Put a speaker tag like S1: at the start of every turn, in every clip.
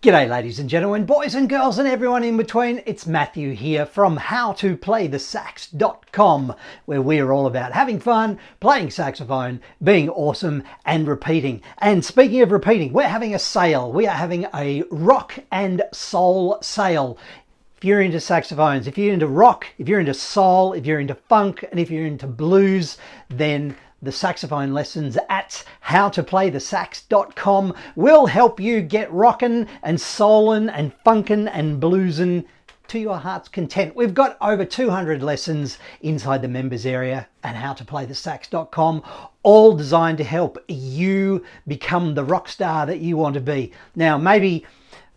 S1: G'day ladies and gentlemen, boys and girls and everyone in between. It's Matthew here from howtoplaythesax.com, where we're all about having fun, playing saxophone, being awesome and repeating. And speaking of repeating, we're having a sale. We are having a rock and soul sale. If you're into saxophones, if you're into rock, if you're into soul, if you're into funk, and if you're into blues, then the saxophone lessons at howtoplaythesax.com will help you get rockin' and soulin' and funkin' and bluesin' to your heart's content. We've got over 200 lessons inside the members area at howtoplaythesax.com, all designed to help you become the rock star that you want to be. Now, maybe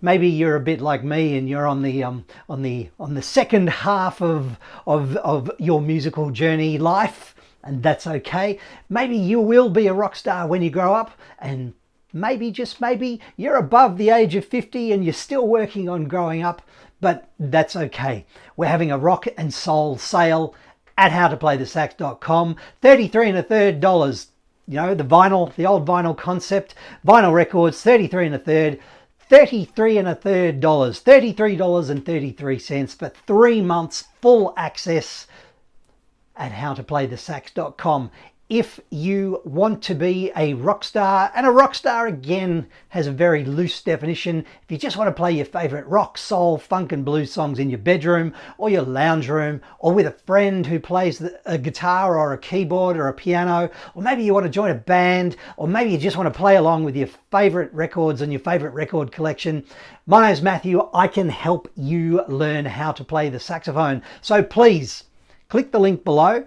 S1: you're a bit like me and you're on the second half of your musical journey life. And that's okay. Maybe you will be a rock star when you grow up, and maybe, just maybe, you're above the age of 50 and you're still working on growing up, but that's okay. We're having a rock and soul sale at howtoplaythesax.com. $33 1/3. You know, the old vinyl concept. Vinyl records, $33 1/3. $33 1/3. $33.33 for 3 months full access at howtoplaythesax.com. If you want to be a rock star, and a rock star again has a very loose definition, if you just want to play your favorite rock, soul, funk and blues songs in your bedroom or your lounge room, or with a friend who plays a guitar or a keyboard or a piano, or maybe you want to join a band, or maybe you just want to play along with your favorite records and your favorite record collection, my name's Matthew. I can help you learn how to play the saxophone. So please click the link below,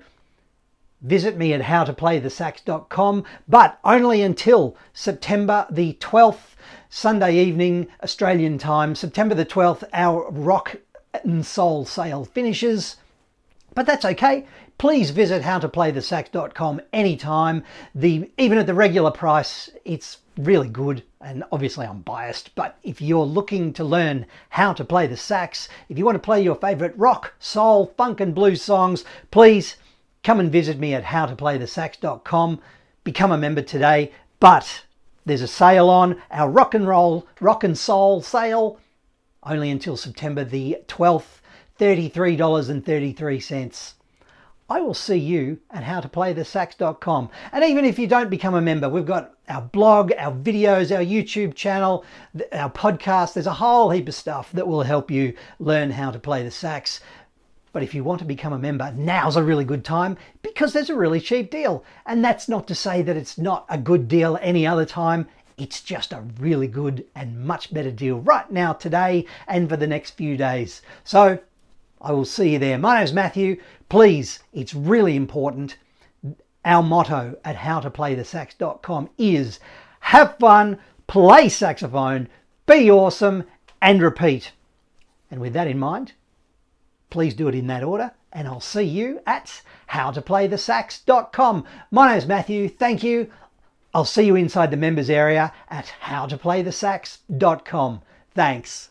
S1: visit me at howtoplaythesax.com, but only until September the 12th, Sunday evening, Australian time. September the 12th, our rock and soul sale finishes, but that's okay. Please visit howtoplaythesax.com anytime. Even at the regular price, it's really good. And obviously I'm biased, but if you're looking to learn how to play the sax, if you want to play your favorite rock, soul, funk and blues songs, please come and visit me at howtoplaythesax.com. Become a member today. But there's a sale on, our rock and soul sale, only until September the 12th, $33.33. I will see you at howtoplaythesax.com. And even if you don't become a member, we've got our blog, our videos, our YouTube channel, our podcast. There's a whole heap of stuff that will help you learn how to play the sax. But if you want to become a member, now's a really good time because there's a really cheap deal. And that's not to say that it's not a good deal any other time. It's just a really good and much better deal right now, today, and for the next few days. So I will see you there. My name's Matthew. Please, it's really important. Our motto at howtoplaythesax.com is have fun, play saxophone, be awesome, and repeat. And with that in mind, please do it in that order, and I'll see you at howtoplaythesax.com. My name's Matthew. Thank you. I'll see you inside the members area at howtoplaythesax.com. Thanks.